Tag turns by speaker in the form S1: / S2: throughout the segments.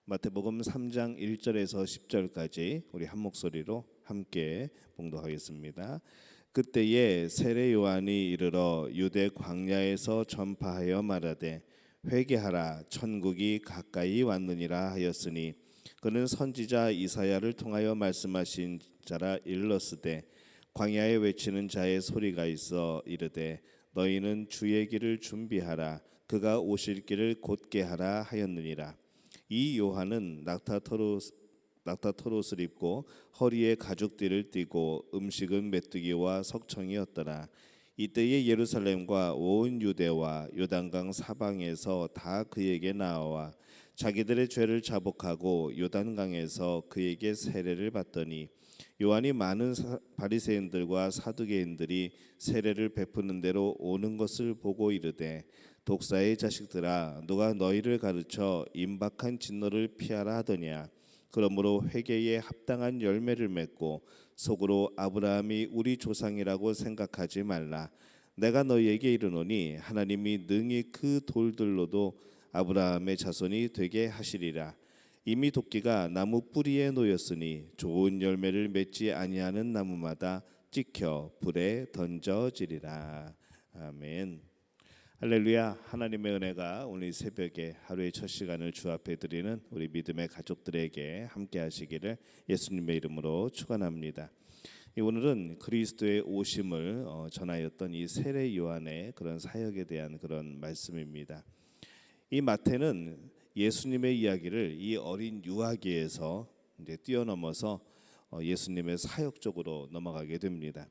S1: 마태복음 3장 1절에서 10절까지 우리 한 목소리로 함께 봉독하겠습니다. 그때에 세례 요한이 이르러 유대 광야에서 전파하여 말하되 회개하라 천국이 가까이 왔느니라 하였으니 그는 선지자 이사야를 통하여 말씀하신 자라 일렀으되 광야에 외치는 자의 소리가 있어 이르되 너희는 주의 길을 준비하라 그가 오실 길을 곧게 하라 하였느니라. 이 요한은 낙타토롯을 입고 허리에 가죽띠를 띠고 음식은 메뚜기와 석청이었더라. 이때에 예루살렘과 온 유대와 요단강 사방에서 다 그에게 나와 자기들의 죄를 자복하고 요단강에서 그에게 세례를 받더니 요한이 많은 바리새인들과 사두개인들이 세례를 베푸는 대로 오는 것을 보고 이르되 독사의 자식들아 누가 너희를 가르쳐 임박한 진노를 피하라 하더냐. 그러므로 회개에 합당한 열매를 맺고 속으로 아브라함이 우리 조상이라고 생각하지 말라. 내가 너희에게 이르노니 하나님이 능히 그 돌들로도 아브라함의 자손이 되게 하시리라. 이미 도끼가 나무 뿌리에 놓였으니 좋은 열매를 맺지 아니하는 나무마다 찍혀 불에 던져지리라. 아멘. 할렐루야. 하나님의 은혜가 오늘 이 새벽에 하루의 첫 시간을 주 앞에 드리는 우리 믿음의 가족들에게 함께 하시기를 예수님의 이름으로 축원합니다. 오늘은 그리스도의 오심을 전하였던 이 세례 요한의 그런 사역에 대한 그런 말씀입니다. 이 마태는 예수님의 이야기를 이 어린 유아기에서 이제 뛰어넘어서 예수님의 사역 쪽으로 넘어가게 됩니다.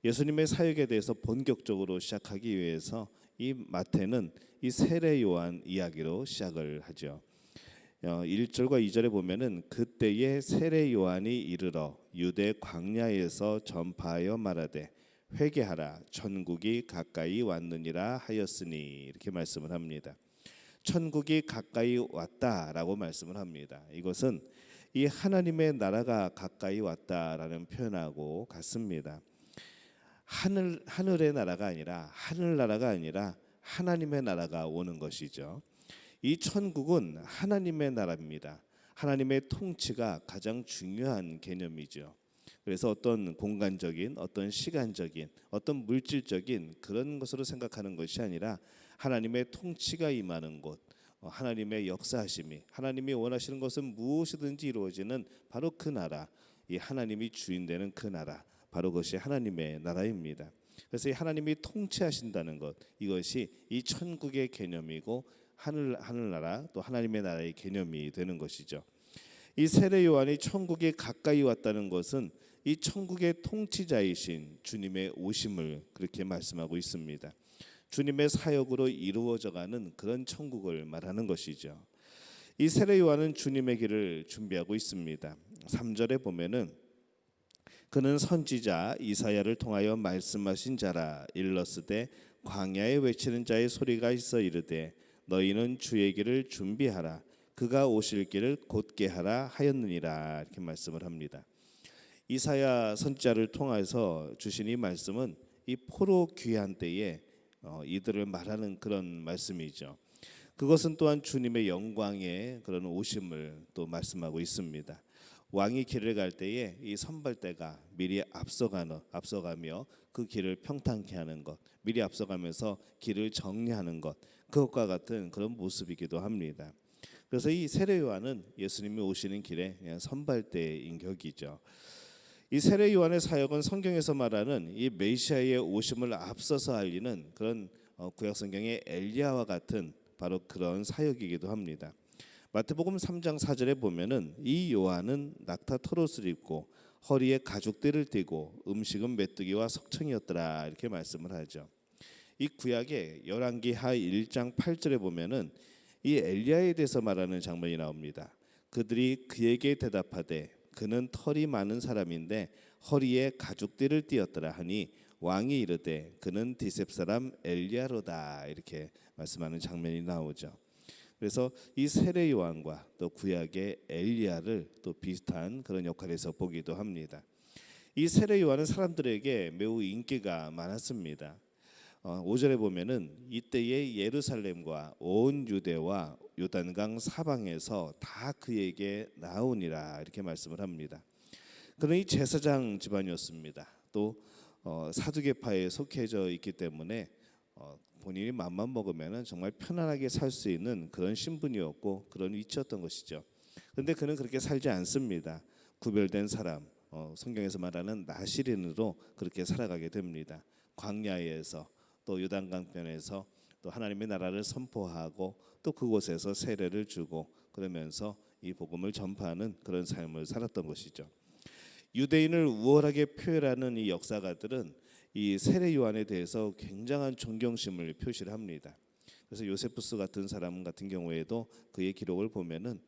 S1: 예수님의 사역에 대해서 본격적으로 시작하기 위해서 이 마태는 이 세례 요한 이야기로 시작을 하죠. 1절과 2절에 보면은 그때에 세례 요한이 이르러 유대 광야에서 전파하여 말하되 회개하라 천국이 가까이 왔느니라 하였으니 이렇게 말씀을 합니다. 천국이 가까이 왔다라고 말씀을 합니다. 이것은 이 하나님의 나라가 가까이 왔다라는 표현하고 같습니다. 하늘의 나라가 아니라 하늘나라가 아니라 하나님의 나라가 오는 것이죠. 이 천국은 하나님의 나라입니다. 하나님의 통치가 가장 중요한 개념이죠. 그래서 어떤 공간적인, 어떤 시간적인, 어떤 물질적인 그런 것으로 생각하는 것이 아니라 하나님의 통치가 임하는 곳, 하나님의 역사하심이, 하나님이 원하시는 것은 무엇이든지 이루어지는 바로 그 나라, 이 하나님이 주인 되는 그 나라, 바로 그것이 하나님의 나라입니다. 그래서 이 하나님이 통치하신다는 것, 이것이 이 천국의 개념이고 하늘나라 또 하나님의 나라의 개념이 되는 것이죠. 이 세례 요한이 천국에 가까이 왔다는 것은 이 천국의 통치자이신 주님의 오심을 그렇게 말씀하고 있습니다. 주님의 사역으로 이루어져가는 그런 천국을 말하는 것이죠. 이 세례 요한은 주님의 길을 준비하고 있습니다. 3절에 보면은 그는 선지자 이사야를 통하여 말씀하신 자라 일렀으되 광야에 외치는 자의 소리가 있어 이르되 너희는 주의 길을 준비하라 그가 오실 길을 곧게 하라 하였느니라 이렇게 말씀을 합니다. 이사야 선지자를 통해서 주신 이 말씀은 이 포로 귀한 때에 이들을 말하는 그런 말씀이죠. 그것은 또한 주님의 영광의 그런 오심을 또 말씀하고 있습니다. 왕이 길을 갈 때에 이 선발대가 미리 앞서가며 그 길을 평탄케 하는 것, 미리 앞서가면서 길을 정리하는 것, 그것과 같은 그런 모습이기도 합니다. 그래서 이 세례 요한은 예수님이 오시는 길에 그냥 선발대인 격이죠. 이 세례 요한의 사역은 성경에서 말하는 이 메시아의 오심을 앞서서 알리는 그런 구약 성경의 엘리야와 같은 바로 그런 사역이기도 합니다. 마태복음 3장 4절에 보면은 이 요한은 낙타토롯을 입고 허리에 가죽띠를 띠고 음식은 메뚜기와 석청이었더라 이렇게 말씀을 하죠. 이 구약의 열왕기하 1장 8절에 보면은 이 엘리야에 대해서 말하는 장면이 나옵니다. 그들이 그에게 대답하되 그는 털이 많은 사람인데 허리에 가죽띠를 띠었더라 하니 왕이 이르되 그는 디셉 사람 엘리야로다 이렇게 말씀하는 장면이 나오죠. 그래서 이 세례 요한과 또 구약의 엘리야를 또 비슷한 그런 역할에서 보기도 합니다. 이 세례 요한은 사람들에게 매우 인기가 많았습니다. 5절에 보면은 이때의 예루살렘과 온 유대와 요단강 사방에서 다 그에게 나오니라 이렇게 말씀을 합니다. 그는 이 제사장 집안이었습니다. 또 사두개파에 속해져 있기 때문에 본인이 맘만 먹으면은 정말 편안하게 살 수 있는 그런 신분이었고 그런 위치였던 것이죠. 그런데 그는 그렇게 살지 않습니다. 구별된 사람, 성경에서 말하는 나시린으로 그렇게 살아가게 됩니다. 광야에서 또 요단강변에서 또 하나님의 나라를 선포하고 또 그곳에서 세례를 주고 그러면서 이 복음을 전파하는 그런 삶을 살았던 것이죠. 유대인을 우월하게 표현하는 이 역사가들은 이 세례 요한에 대해서 굉장한 존경심을 표시를 합니다. 그래서 요세푸스 같은 사람 같은 경우에도 그의 기록을 보면은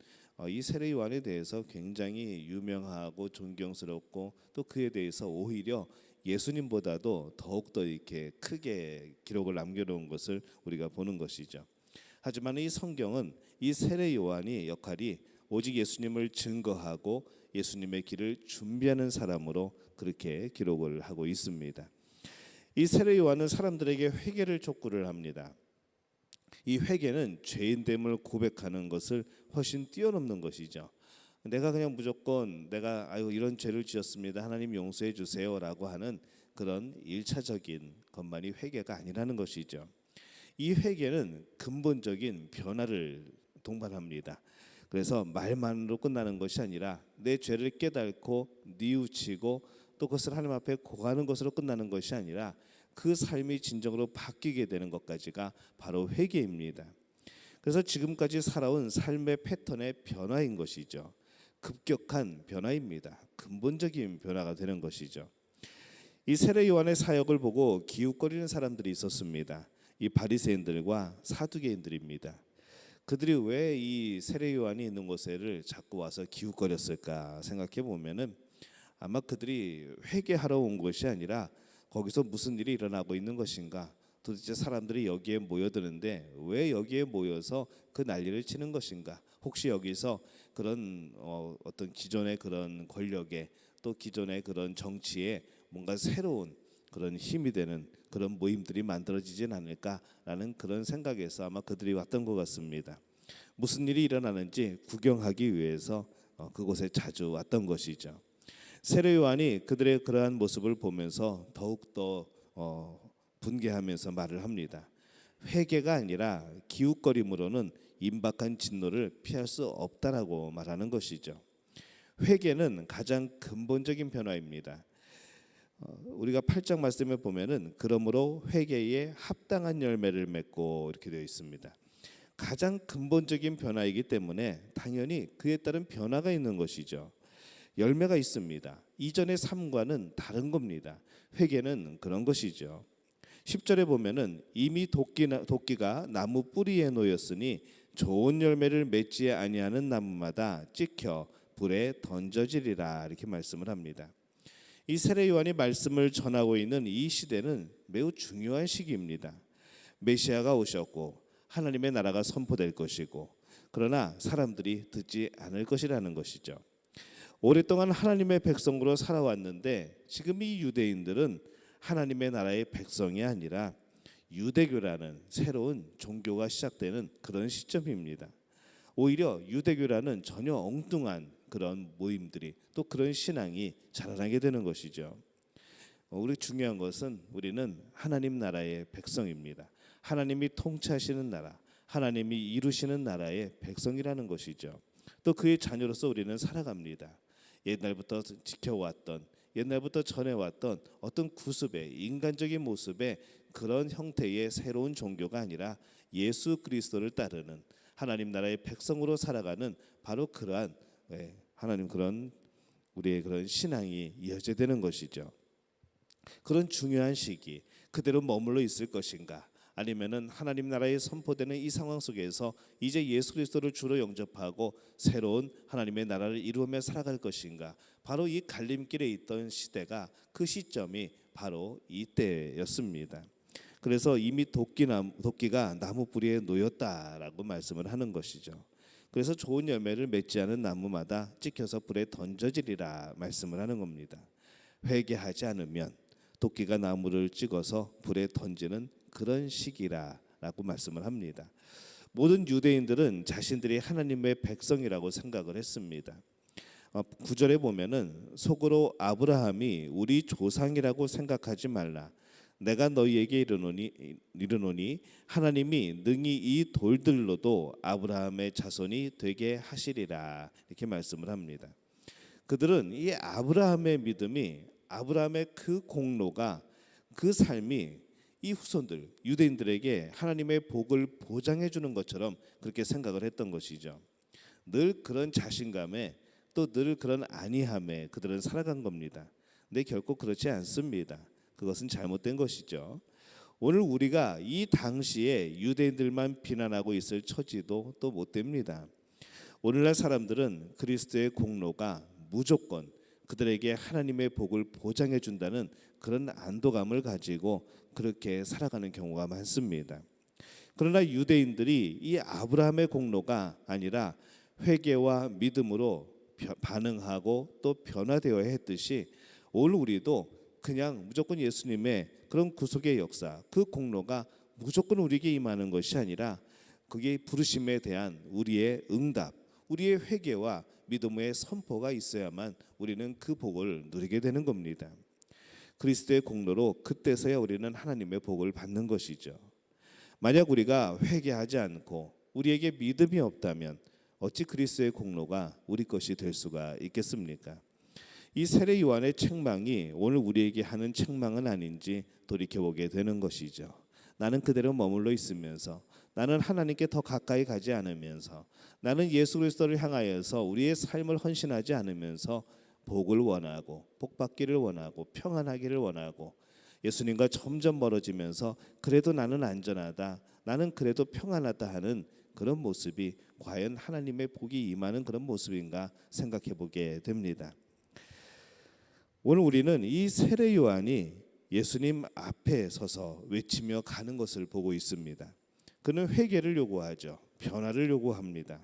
S1: 이 세례 요한에 대해서 굉장히 유명하고 존경스럽고 또 그에 대해서 오히려 예수님보다도 더욱더 이렇게 크게 기록을 남겨놓은 것을 우리가 보는 것이죠. 하지만 이 성경은 이 세례 요한이 역할이 오직 예수님을 증거하고 예수님의 길을 준비하는 사람으로 그렇게 기록을 하고 있습니다. 이 세례 요한은 사람들에게 회개를 촉구를 합니다. 이 회개는 죄인됨을 고백하는 것을 훨씬 뛰어넘는 것이죠. 내가 그냥 무조건 내가 이런 죄를 지었습니다. 하나님 용서해 주세요라고 하는 그런 일차적인 것만이 회개가 아니라는 것이죠. 이 회개는 근본적인 변화를 동반합니다. 그래서 말만으로 끝나는 것이 아니라 내 죄를 깨닫고 뉘우치고 또 그것을 하나님 앞에 고하는 것으로 끝나는 것이 아니라 그 삶이 진정으로 바뀌게 되는 것까지가 바로 회개입니다. 그래서 지금까지 살아온 삶의 패턴의 변화인 것이죠. 급격한 변화입니다. 근본적인 변화가 되는 것이죠. 이 세례 요한의 사역을 보고 기웃거리는 사람들이 있었습니다. 이 바리새인들과 사두개인들입니다. 그들이 왜 이 세례 요한이 있는 곳에를 자꾸 와서 기웃거렸을까 생각해 보면은 아마 그들이 회개하러 온 것이 아니라 거기서 무슨 일이 일어나고 있는 것인가, 도대체 사람들이 여기에 모여드는데 왜 여기에 모여서 그 난리를 치는 것인가, 혹시 여기서 그런 어떤 기존의 그런 권력에 또 기존의 그런 정치에 뭔가 새로운 그런 힘이 되는 그런 모임들이 만들어지진 않을까라는 그런 생각에서 아마 그들이 왔던 것 같습니다. 무슨 일이 일어나는지 구경하기 위해서 그곳에 자주 왔던 것이죠. 세례 요한이 그들의 그러한 모습을 보면서 더욱더 분개하면서 말을 합니다. 회개가 아니라 기웃거림으로는 임박한 진노를 피할 수 없다라고 말하는 것이죠. 회개는 가장 근본적인 변화입니다. 우리가 8장 말씀에 보면은 그러므로 회개에 합당한 열매를 맺고 이렇게 되어 있습니다. 가장 근본적인 변화이기 때문에 당연히 그에 따른 변화가 있는 것이죠. 열매가 있습니다. 이전의 삶과는 다른 겁니다. 회개는 그런 것이죠. 10절에 보면은 이미 도끼가 나무 뿌리에 놓였으니 좋은 열매를 맺지 아니하는 나무마다 찍혀 불에 던져지리라 이렇게 말씀을 합니다. 이 세례 요한이 말씀을 전하고 있는 이 시대는 매우 중요한 시기입니다. 메시아가 오셨고 하나님의 나라가 선포될 것이고 그러나 사람들이 듣지 않을 것이라는 것이죠. 오랫동안 하나님의 백성으로 살아왔는데 지금 이 유대인들은 하나님의 나라의 백성이 아니라 유대교라는 새로운 종교가 시작되는 그런 시점입니다. 오히려 유대교라는 전혀 엉뚱한 그런 모임들이 또 그런 신앙이 자라나게 되는 것이죠. 우리 중요한 것은 우리는 하나님 나라의 백성입니다. 하나님이 통치하시는 나라, 하나님이 이루시는 나라의 백성이라는 것이죠. 또 그의 자녀로서 우리는 살아갑니다. 옛날부터 지켜왔던, 옛날부터 전해왔던 어떤 구습의 인간적인 모습의 그런 형태의 새로운 종교가 아니라 예수 그리스도를 따르는 하나님 나라의 백성으로 살아가는 바로 그러한 하나님 그런 우리의 그런 신앙이 이어져야 되는 것이죠. 그런 중요한 시기 그대로 머물러 있을 것인가, 아니면은 하나님 나라에 선포되는 이 상황 속에서 이제 예수 그리스도를 주로 영접하고 새로운 하나님의 나라를 이루며 살아갈 것인가, 바로 이 갈림길에 있던 시대가 그 시점이 바로 이때였습니다. 그래서 이미 도끼가 나무 뿌리에 놓였다라고 말씀을 하는 것이죠. 그래서 좋은 열매를 맺지 않은 나무마다 찍혀서 불에 던져지리라 말씀을 하는 겁니다. 회개하지 않으면 도끼가 나무를 찍어서 불에 던지는 그런 시기라라고 말씀을 합니다. 모든 유대인들은 자신들이 하나님의 백성이라고 생각을 했습니다. 9절에 보면은 속으로 아브라함이 우리 조상이라고 생각하지 말라. 내가 너희에게 이르노니 하나님이 능히 이 돌들로도 아브라함의 자손이 되게 하시리라. 이렇게 말씀을 합니다. 그들은 이 아브라함의 믿음이, 아브라함의 그 공로가, 그 삶이 이 후손들 유대인들에게 하나님의 복을 보장해 주는 것처럼 그렇게 생각을 했던 것이죠. 늘 그런 자신감에 또 늘 그런 안이함에 그들은 살아간 겁니다. 근데 결코 그렇지 않습니다. 그것은 잘못된 것이죠. 오늘 우리가 이 당시에 유대인들만 비난하고 있을 처지도 또 못 됩니다. 오늘날 사람들은 그리스도의 공로가 무조건 그들에게 하나님의 복을 보장해 준다는 그런 안도감을 가지고 그렇게 살아가는 경우가 많습니다. 그러나 유대인들이 이 아브라함의 공로가 아니라 회개와 믿음으로 반응하고 또 변화되어야 했듯이 오늘 우리도 그냥 무조건 예수님의 그런 구속의 역사, 그 공로가 무조건 우리에게 임하는 것이 아니라 그게 부르심에 대한 우리의 응답, 우리의 회개와 믿음의 선포가 있어야만 우리는 그 복을 누리게 되는 겁니다. 그리스도의 공로로 그때서야 우리는 하나님의 복을 받는 것이죠. 만약 우리가 회개하지 않고 우리에게 믿음이 없다면 어찌 그리스도의 공로가 우리 것이 될 수가 있겠습니까? 이 세례 요한의 책망이 오늘 우리에게 하는 책망은 아닌지 돌이켜보게 되는 것이죠. 나는 그대로 머물러 있으면서, 나는 하나님께 더 가까이 가지 않으면서, 나는 예수 그리스도를 향하여서 우리의 삶을 헌신하지 않으면서 복을 원하고 복받기를 원하고 평안하기를 원하고 예수님과 점점 멀어지면서 그래도 나는 안전하다, 나는 그래도 평안하다 하는 그런 모습이 과연 하나님의 복이 임하는 그런 모습인가 생각해 보게 됩니다. 오늘 우리는 이 세례 요한이 예수님 앞에 서서 외치며 가는 것을 보고 있습니다. 그는 회개를 요구하죠. 변화를 요구합니다.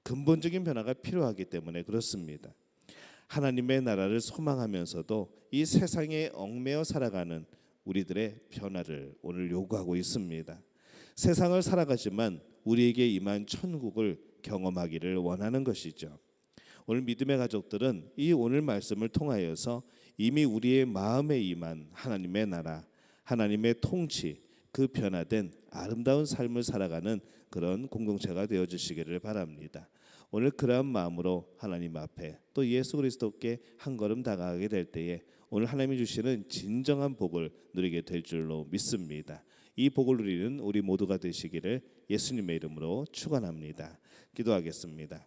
S1: 근본적인 변화가 필요하기 때문에 그렇습니다. 하나님의 나라를 소망하면서도 이 세상에 얽매여 살아가는 우리들의 변화를 오늘 요구하고 있습니다. 세상을 살아가지만 우리에게 임한 천국을 경험하기를 원하는 것이죠. 오늘 믿음의 가족들은 이 오늘 말씀을 통하여서 이미 우리의 마음에 임한 하나님의 나라, 하나님의 통치, 그 변화된 아름다운 삶을 살아가는 그런 공동체가 되어 주시기를 바랍니다. 오늘 그러한 마음으로 하나님 앞에 또 예수 그리스도께 한 걸음 다가가게 될 때에 오늘 하나님이 주시는 진정한 복을 누리게 될 줄로 믿습니다. 이 복을 누리는 우리 모두가 되시기를 예수님의 이름으로 축원합니다. 기도하겠습니다.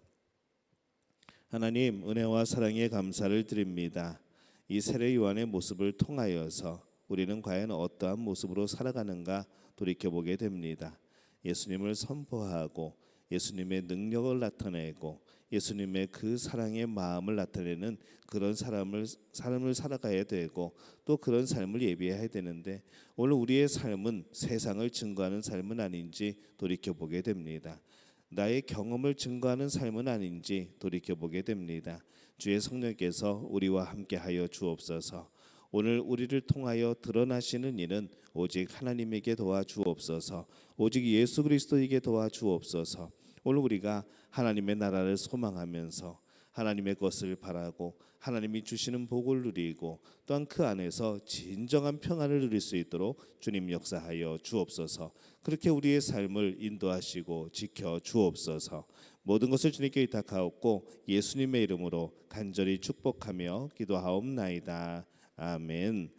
S1: 하나님, 은혜와 사랑에 감사를 드립니다. 이 세례 요한의 모습을 통하여서 우리는 과연 어떠한 모습으로 살아가는가 돌이켜보게 됩니다. 예수님을 선포하고 예수님의 능력을 나타내고 예수님의 그 사랑의 마음을 나타내는 그런 삶을 살아가야 되고 또 그런 삶을 예비해야 되는데 오늘 우리의 삶은 세상을 증거하는 삶은 아닌지 돌이켜보게 됩니다. 나의 경험을 증거하는 삶은 아닌지 돌이켜보게 됩니다. 주의 성령께서 우리와 함께하여 주옵소서. 오늘 우리를 통하여 드러나시는 일은 오직 하나님에게 도와주옵소서. 오직 예수 그리스도에게 도와주옵소서. 오늘 우리가 하나님의 나라를 소망하면서 하나님의 것을 바라고 하나님이 주시는 복을 누리고 또한 그 안에서 진정한 평안을 누릴 수 있도록 주님 역사하여 주옵소서. 그렇게 우리의 삶을 인도하시고 지켜 주옵소서. 모든 것을 주님께 의탁하옵고 예수님의 이름으로 간절히 축복하며 기도하옵나이다. 아멘.